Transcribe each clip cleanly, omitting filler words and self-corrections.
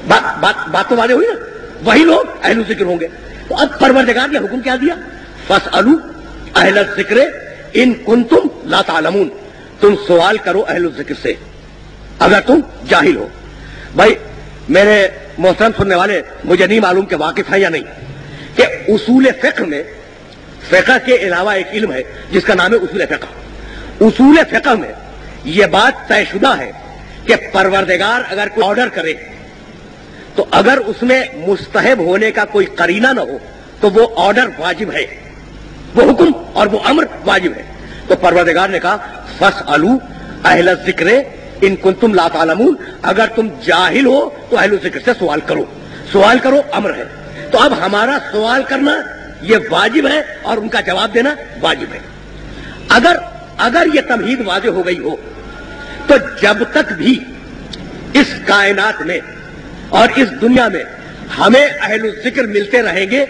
بات تو واضح ہوئی نا, وہی لوگ اہل ذکر ہوں گے. تو اب پروردگار نے حکم کیا دیا, فاسألوا اہل الذکر ان کنتم لا تعلمون, تم سوال کرو اہل الذکر سے اگر تم جاہل ہو. بھائی میرے محترم سننے والے, مجھے نہیں معلوم کہ واقف ہیں یا نہیں, کہ اصول فقہ میں, فقہ کے علاوہ ایک علم ہے جس کا نام ہے اصول فقہ. اصول فقہ میں یہ بات طے شدہ ہے کہ پروردگار اگر کوئی آرڈر کرے تو اگر اس میں مستحب ہونے کا کوئی قرینہ نہ ہو تو وہ آرڈر واجب ہے, وہ حکم اور وہ امر واجب ہے. تو پروردگار نے کہا فاسألوا اہل الذکر ان کنتم لا تعلمون, اگر تم جاہل ہو تو اہل الذکر سے سوال کرو. سوال کرو امر ہے. تو اب ہمارا سوال کرنا یہ واجب ہے اور ان کا جواب دینا واجب ہے. اگر یہ تمہید واضح ہو گئی ہو تو جب تک بھی اس کائنات میں اور اس دنیا میں ہمیں اہل الذکر ملتے رہیں گے,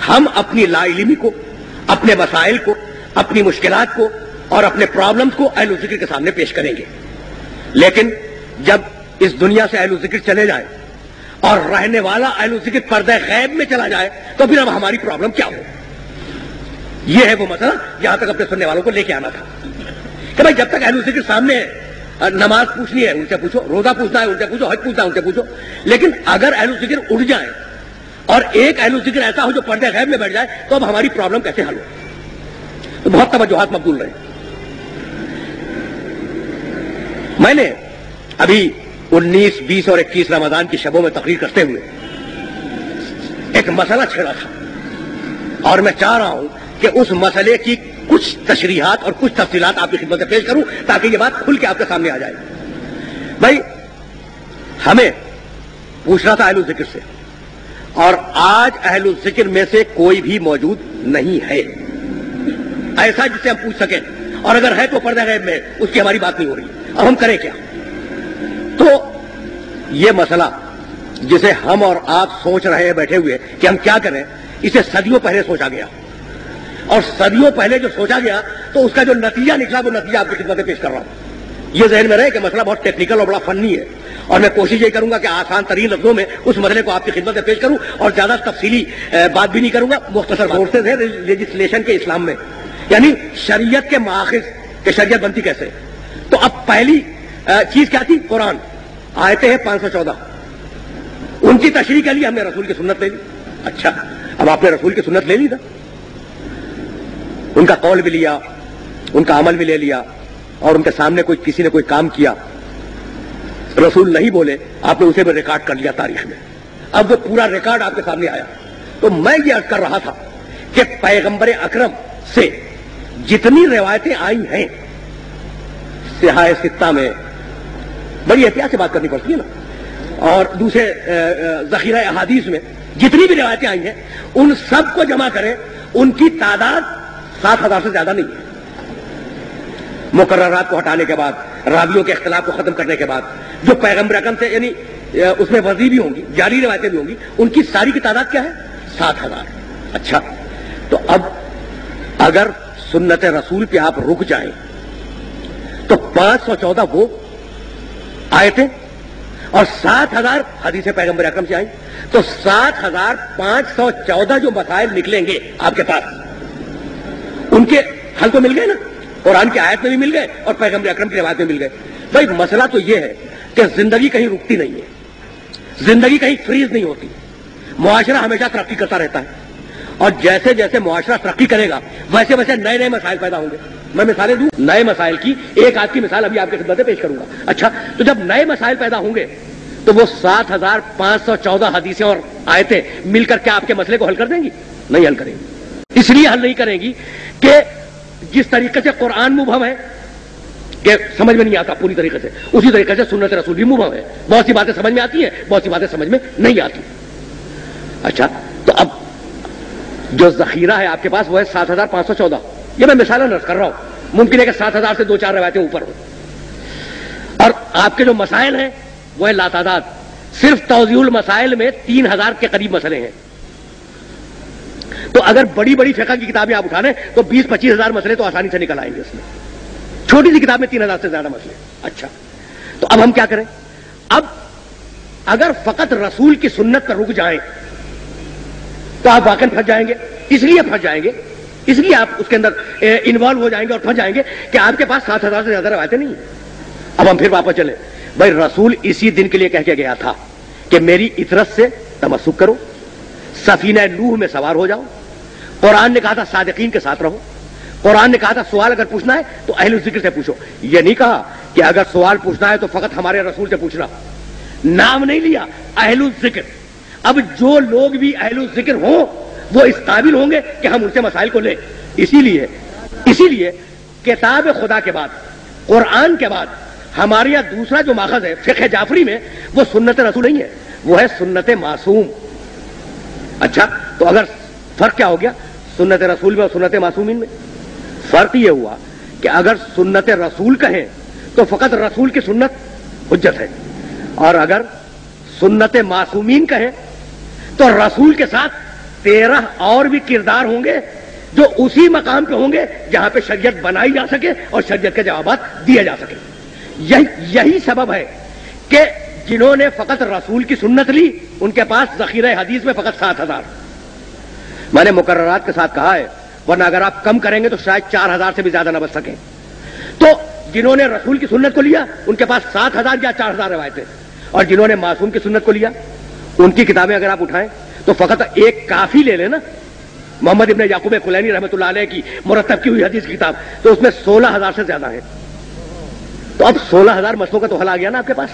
ہم اپنی لا علمی کو, اپنے مسائل کو, اپنی مشکلات کو اور اپنے پرابلمز کو اہل الذکر کے سامنے پیش کریں گے. لیکن جب اس دنیا سے اہل الذکر چلے جائے اور رہنے والا اہل الذکر پردہ غیب میں چلا جائے تو پھر اب ہماری پرابلم کیا ہو. یہ ہے وہ مسئلہ جہاں تک اپنے سننے والوں کو لے کے آنا تھا کہ بھائی جب تک اہل الذکر سامنے ہے, نماز پوچھنی ہے ان سے پوچھو, روزہ پوچھنا ہے ان سے پوچھو, حج پوچھنا ہے ان سے پوچھو. لیکن اگر اہل الذکر اڑ جائیں اور ایک اہل الذکر ایسا ہو جو پردہ غیب میں بیٹھ جائے تو اب ہماری پرابلم کیسے حل ہو. تو بہت توجہات مبذول رہے. میں نے ابھی 19, 20 اور 21 رمضان کی شبوں میں تقریر کرتے ہوئے ایک مسئلہ چھیڑا تھا اور میں چاہ رہا ہوں کہ اس مسئلے کی کچھ تشریحات اور کچھ تفصیلات آپ کی خدمت میں پیش کروں تاکہ یہ بات کھل کے آپ کے سامنے آ جائے. بھائی ہمیں پوچھنا تھا اہل الذکر سے, اور آج اہل الذکر میں سے کوئی بھی موجود نہیں ہے ایسا جس سے ہم پوچھ سکیں, اور اگر ہے تو پردہ غیب میں, اس کی ہماری بات نہیں ہو رہی. اب ہم کریں کیا؟ تو یہ مسئلہ جسے ہم اور آپ سوچ رہے ہیں بیٹھے ہوئے کہ ہم کیا کریں, اسے صدیوں پہلے سوچا گیا, اور صدیوں پہلے جو سوچا گیا تو اس کا جو نتیجہ نکلا وہ نتیجہ آپ کی خدمت میں پیش کر رہا ہوں. یہ ذہن میں رہے کہ مسئلہ بہت ٹیکنیکل اور بڑا فنی ہے, اور میں کوشش یہ کروں گا کہ آسان ترین لفظوں میں اس مسئلے کو آپ کی خدمت میں پیش کروں, اور زیادہ تفصیلی بات بھی نہیں کروں گا. مختصر کورسز ہیں لیجسلیشن کے اسلام میں, یعنی شریعت کے ماخذ کہ شریعت بنتی کیسے. تو اب پہلی چیز کیا تھی؟ قرآن. آیتیں ہیں 514, ان کی تشریح کے لیے ہم نے رسول کی سنت لے لی. اچھا, اب آپ نے رسول کی سنت لے لی نا, ان کا قول بھی لیا, ان کا عمل بھی لے لیا, اور ان کے سامنے کسی نے کوئی کام کیا, رسول نہیں بولے, آپ نے اسے بھی ریکارڈ کر لیا تاریخ میں. اب وہ پورا ریکارڈ آپ کے سامنے آیا. تو میں یہ عرض کر رہا تھا کہ پیغمبر اکرم سے جتنی روایتیں آئی ہیں صحاح ستہ میں, بڑی احتیاط سے بات کرنی پڑتی ہے نا, اور دوسرے ذخیرہ احادیث میں جتنی بھی روایتیں آئی ہیں ان سب کو جمع کریں, ان کی تعداد 7,000 سے زیادہ نہیں ہے. مقررات کو ہٹانے کے بعد, راویوں کے اختلاف کو ختم کرنے کے بعد, جو پیغمبر اکرم سے یعنی اس میں وضعی بھی ہوں گی, جعلی روایتیں بھی ہوں گی, ان کی ساری کی تعداد کیا ہے؟ 7,000. اچھا, تو اب اگر سنت رسول پہ آپ رک جائیں تو 514 وہ آیتیں اور 7,000 حدیث پیغمبر اکرم سے آئیں, تو 7,514 جو مسائل نکلیں گے آپ کے پاس, ان کے حل تو مل گئے نا, قرآن کی آیت میں بھی مل گئے اور پیغمبر اکرم کی روایت میں مل گئے. بھائی مسئلہ تو یہ ہے کہ زندگی کہیں رکتی نہیں ہے, زندگی کہیں فریز نہیں ہوتی, معاشرہ ہمیشہ ترقی کرتا رہتا ہے, اور جیسے جیسے معاشرہ ترقی کرے گا ویسے ویسے نئے نئے مسائل پیدا ہوں گے. میں مثالیں دوں نئے مسائل کی, ایک آدھ کی مثال ابھی آپ کی خدمت میں پیش کروں گا. اچھا, تو جب نئے مسائل پیدا ہوں گے تو وہ 7,514 حدیثیں اور آیتیں مل کر کے آپ کے مسئلے کو حل کر دیں گی؟ نہیں حل کریں گی. اس لیے حل نہیں کریں گی کہ جس طریقے سے قرآن مبہم ہے کہ سمجھ میں نہیں آتا پوری طریقے سے, اسی طریقے سے سنت رسول بھی مبہم ہے. بہت سی باتیں سمجھ میں آتی ہیں, بہت سی باتیں سمجھ میں نہیں آتی. اچھا, تو اب جو ذخیرہ ہے آپ کے پاس وہ ہے 7,514. یہ میں مثالیں نرس کر رہا ہوں, ممکن ہے کہ 7,000 سے 2-4 روایتیں اوپر ہوں, اور آپ کے جو مسائل ہیں وہ ہے لاتعداد. صرف توضیح المسائل میں 3,000 کے قریب مسئلے ہیں. تو اگر بڑی بڑی فقہ کی کتابیں آپ اٹھا لیں تو 20-25 ہزار مسئلے تو آسانی سے نکل آئیں گے اس میں. چھوٹی سی کتاب میں 3,000 سے زیادہ مسئلے. اچھا, تو اب ہم کیا کریں؟ اب اگر فقط رسول کی سنت پر رک جائیں تو آپ واقعی پھنس جائیں گے. اس لیے پھنس جائیں گے, اس لیے آپ اس کے اندر انوالو ہو جائیں گے اور پھنس جائیں گے کہ آپ کے پاس 7,000 سے زیادہ روایتیں نہیں ہیں. اب ہم پھر واپس چلیں. بھائی رسول اسی دن کے لیے کہہ کے گیا تھا کہ میری اطرت سے تمسک کرو, سفینہ نوح میں سوار ہو جاؤ. قرآن نے کہا تھا صادقین کے ساتھ رہو. قرآن نے کہا تھا سوال اگر پوچھنا ہے تو اہل الذکر سے پوچھو. یہ نہیں کہا کہ اگر سوال پوچھنا ہے تو فقط ہمارے رسول سے پوچھنا. نام نہیں لیا اہل الذکر. اب جو لوگ بھی اہل الذکر ہوں وہ اس قابل ہوں گے کہ ہم ان سے مسائل کو لیں. اسی لیے کتاب خدا کے بعد, قرآن کے بعد ہمارے یہاں دوسرا جو ماخذ ہے فقہ جعفری میں, وہ سنت رسول نہیں ہے, وہ ہے سنت معصوم. اچھا, تو اگر فرق کیا ہو گیا سنت رسول میں اور سنت معصومین میں؟ فرق یہ ہوا کہ اگر سنت رسول کہیں تو فقط رسول کی سنت حجت ہے, اور اگر سنت معصومین کہیں تو رسول کے ساتھ 13 اور بھی کردار ہوں گے جو اسی مقام پہ ہوں گے جہاں پہ شریعت بنائی جا سکے اور شریعت کے جوابات دیے جا سکے. یہی سبب ہے کہ جنہوں نے فقط رسول کی سنت لی ان کے پاس ذخیرہ حدیث میں فقط 7,000. میں نے مقررات کے ساتھ کہا ہے, ورنہ اگر آپ کم کریں گے تو شاید 4,000 سے بھی زیادہ نہ بچ سکیں. تو جنہوں نے رسول کی سنت کو لیا ان کے پاس 7,000 یا 4,000 روایتیں, اور جنہوں نے معصوم کی سنت کو لیا ان کی کتابیں اگر آپ اٹھائیں تو فقط ایک کافی لے لیں نا, محمد ابن یعقوب کلینی رحمۃ اللہ علیہ کی مرتب کی ہوئی حدیث کی کتاب, تو اس میں 16,000 سے زیادہ ہے. تو اب 16,000 مسئلوں کا تو حل آ گیا نا آپ کے پاس.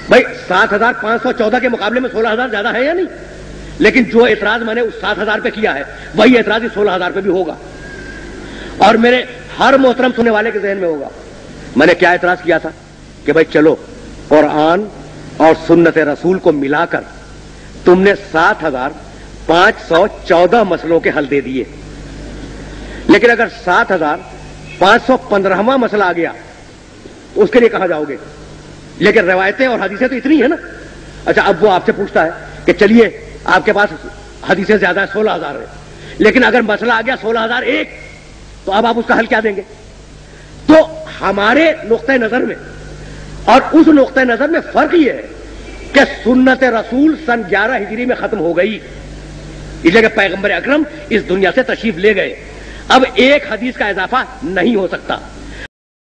بھائی 7,514 کے مقابلے میں 16,000 زیادہ ہے یا نہیں؟ لیکن جو اعتراض میں نے اس 7,000 پہ کیا ہے وہی اعتراض اس 16,000 پہ بھی ہوگا, اور میرے ہر محترم سننے والے کے ذہن میں ہوگا. میں نے کیا اعتراض کیا تھا کہ بھائی چلو قرآن اور سنت رسول کو ملا کر تم نے 7,514 مسئلوں کے حل دے دیے, لیکن اگر 7,515واں مسئلہ آ گیا تو اس کے لیے کہاں جاؤ گے؟ لیکن روایتیں اور حدیثیں تو اتنی ہیں نا. اچھا, اب وہ آپ سے پوچھتا ہے کہ چلیے آپ کے پاس حدیثیں زیادہ ہے 16,000 ہے, لیکن اگر مسئلہ آ گیا 16,001 تو اب آپ اس کا حل کیا دیں گے؟ تو ہمارے نقطۂ نظر میں اور اس نقطۂ نظر میں فرق یہ ہے کہ سنت رسول سن 11 ہجری میں ختم ہو گئی, اس لیے کہ پیغمبر اکرم اس دنیا سے تشریف لے گئے. اب ایک حدیث کا اضافہ نہیں ہو سکتا.